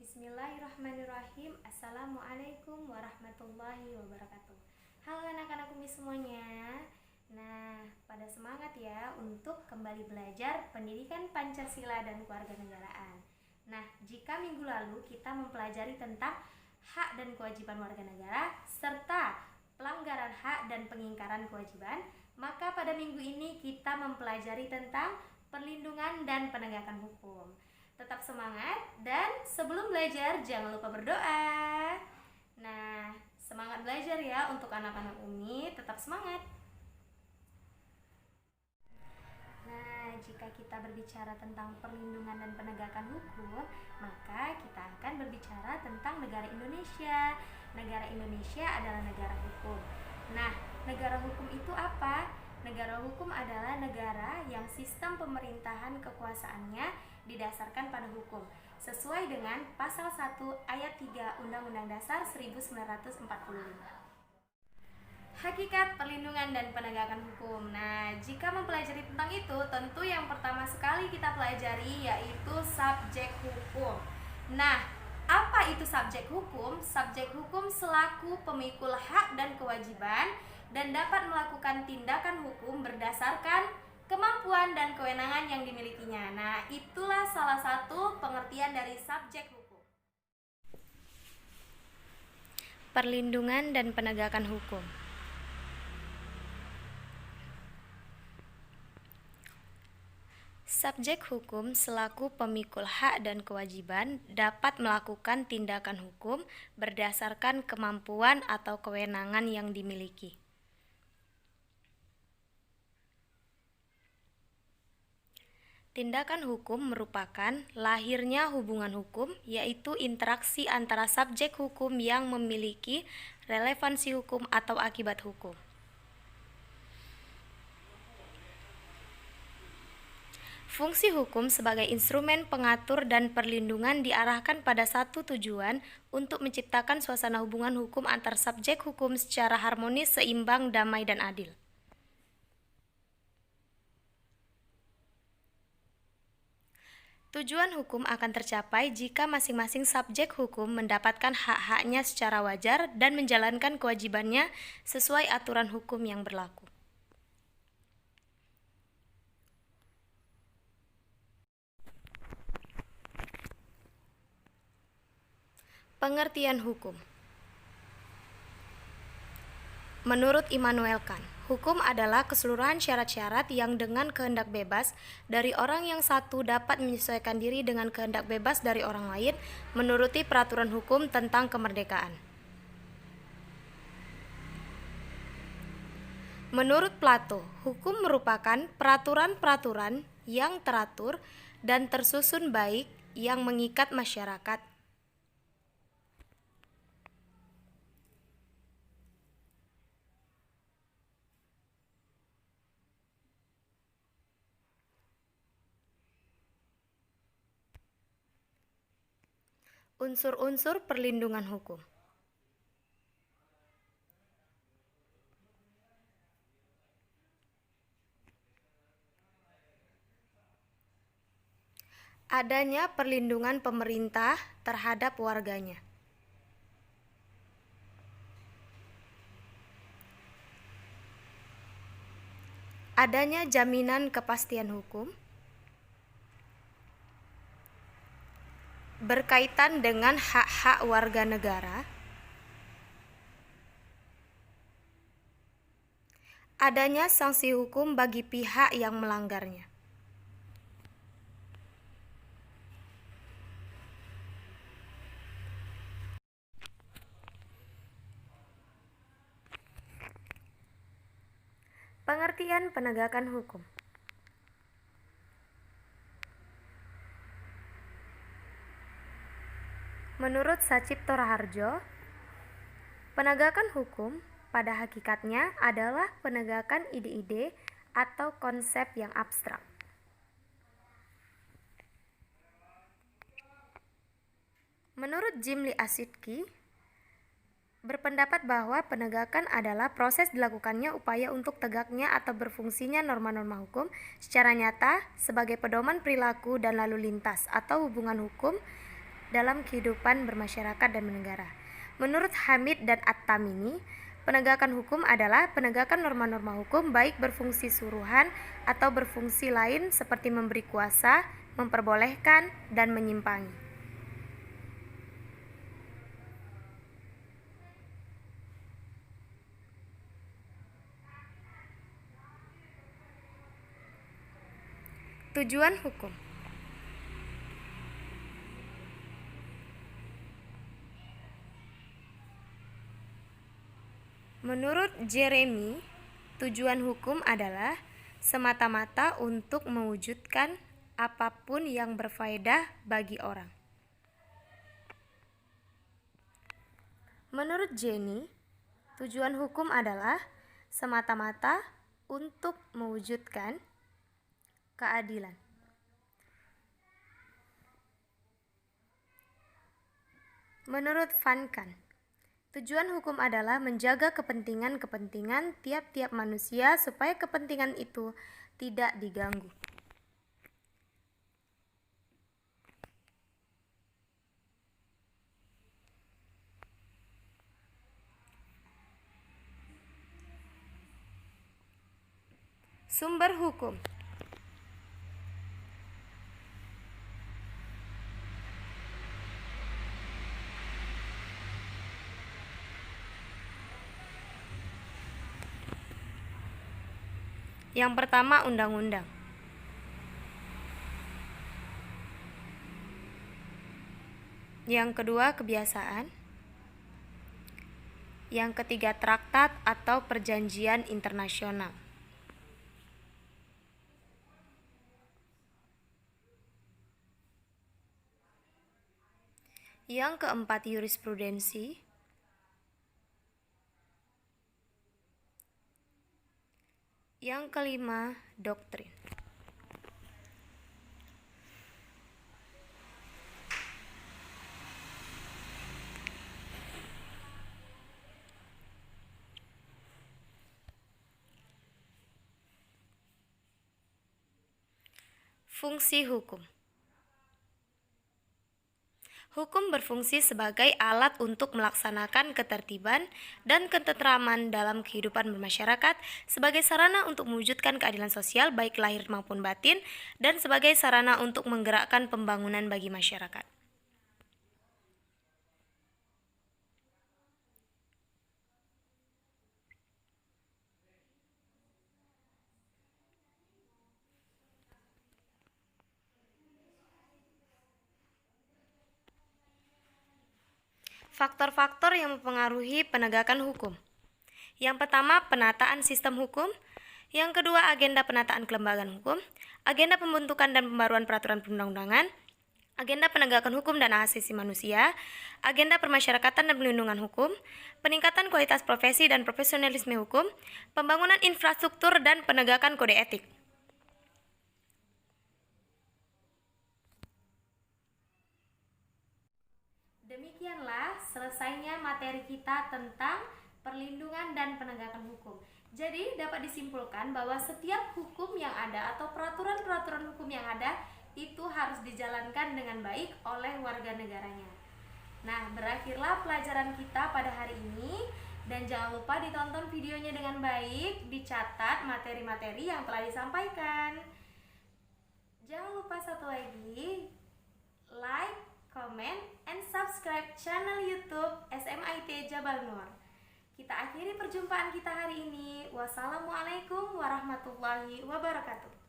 Bismillahirrahmanirrahim. Assalamualaikum warahmatullahi wabarakatuh. Halo anak-anak Umi semuanya. Nah, pada semangat ya untuk kembali belajar pendidikan Pancasila dan kewarganegaraan. Nah, jika minggu lalu kita mempelajari tentang hak dan kewajiban warga negara serta pelanggaran hak dan pengingkaran kewajiban, maka pada minggu ini kita mempelajari tentang perlindungan dan penegakan hukum. Tetap semangat dan sebelum belajar jangan lupa berdoa. Nah, semangat belajar ya untuk anak-anak Umi, tetap semangat. Nah, jika kita berbicara tentang perlindungan dan penegakan hukum, maka kita akan berbicara tentang negara Indonesia. Negara Indonesia adalah negara hukum. Nah, negara hukum itu apa? Negara hukum adalah negara yang sistem pemerintahan kekuasaannya didasarkan pada hukum, sesuai dengan pasal 1 ayat 3 Undang-Undang Dasar 1945. Hakikat perlindungan dan penegakan hukum. Nah, jika mempelajari tentang itu, tentu yang pertama sekali kita pelajari yaitu subjek hukum. Nah, apa itu subjek hukum? Subjek hukum selaku pemikul hak dan kewajiban dan dapat melakukan tindakan hukum berdasarkan kemampuan dan kewenangan yang dimilikinya. Nah, itulah salah satu pengertian dari subjek hukum. Perlindungan dan penegakan hukum. Subjek hukum selaku pemikul hak dan kewajiban dapat melakukan tindakan hukum berdasarkan kemampuan atau kewenangan yang dimiliki. Tindakan hukum merupakan lahirnya hubungan hukum, yaitu interaksi antara subjek hukum yang memiliki relevansi hukum atau akibat hukum. Fungsi hukum sebagai instrumen pengatur dan perlindungan diarahkan pada satu tujuan untuk menciptakan suasana hubungan hukum antar subjek hukum secara harmonis, seimbang, damai, dan adil. Tujuan hukum akan tercapai jika masing-masing subjek hukum mendapatkan hak-haknya secara wajar dan menjalankan kewajibannya sesuai aturan hukum yang berlaku. Pengertian hukum. Menurut Immanuel Kant, hukum adalah keseluruhan syarat-syarat yang dengan kehendak bebas dari orang yang satu dapat menyesuaikan diri dengan kehendak bebas dari orang lain menuruti peraturan hukum tentang kemerdekaan. Menurut Plato, hukum merupakan peraturan-peraturan yang teratur dan tersusun baik yang mengikat masyarakat. Unsur-unsur perlindungan hukum. Adanya perlindungan pemerintah terhadap warganya. Adanya jaminan kepastian hukum berkaitan dengan hak-hak warga negara. Adanya sanksi hukum bagi pihak yang melanggarnya. Pengertian penegakan hukum. Menurut Sacipto Raharjo, penegakan hukum pada hakikatnya adalah penegakan ide-ide atau konsep yang abstrak. Menurut Jim Lee Asitki, berpendapat bahwa penegakan adalah proses dilakukannya upaya untuk tegaknya atau berfungsinya norma-norma hukum secara nyata sebagai pedoman perilaku dan lalu lintas atau hubungan hukum dalam kehidupan bermasyarakat dan bernegara. Menurut Hamid dan At-Tamimi, penegakan hukum adalah penegakan norma-norma hukum baik berfungsi suruhan atau berfungsi lain seperti memberi kuasa, memperbolehkan, dan menyimpangi. Tujuan hukum. Menurut Jeremy, tujuan hukum adalah semata-mata untuk mewujudkan apapun yang berfaedah bagi orang. Menurut Jenny, tujuan hukum adalah semata-mata untuk mewujudkan keadilan. Menurut Van Kant, tujuan hukum adalah menjaga kepentingan-kepentingan tiap-tiap manusia supaya kepentingan itu tidak diganggu. Sumber hukum. Yang pertama, undang-undang. Yang kedua, kebiasaan. Yang ketiga, traktat atau perjanjian internasional. Yang keempat, jurisprudensi. Yang kelima, doktrin. Fungsi hukum. Hukum berfungsi sebagai alat untuk melaksanakan ketertiban dan ketentraman dalam kehidupan bermasyarakat, sebagai sarana untuk mewujudkan keadilan sosial baik lahir maupun batin, dan sebagai sarana untuk menggerakkan pembangunan bagi masyarakat. Faktor-faktor yang mempengaruhi penegakan hukum. Yang pertama, penataan sistem hukum. Yang kedua, agenda penataan kelembagaan hukum. Agenda pembentukan dan pembaruan peraturan perundang-undangan. Agenda penegakan hukum dan hak asasi manusia. Agenda permasyarakatan dan perlindungan hukum. Peningkatan kualitas profesi dan profesionalisme hukum. Pembangunan infrastruktur dan penegakan kode etik. Demikianlah selesainya materi kita tentang perlindungan dan penegakan hukum. Jadi dapat disimpulkan bahwa setiap hukum yang ada atau peraturan-peraturan hukum yang ada itu harus dijalankan dengan baik oleh warga negaranya. Nah, berakhirlah pelajaran kita pada hari ini, dan jangan lupa ditonton videonya dengan baik, dicatat materi-materi yang telah disampaikan. Jangan lupa satu lagi, like, comment, and subscribe channel YouTube SMIT Jabal Nur. Kita akhiri perjumpaan kita hari ini. Wassalamualaikum warahmatullahi wabarakatuh.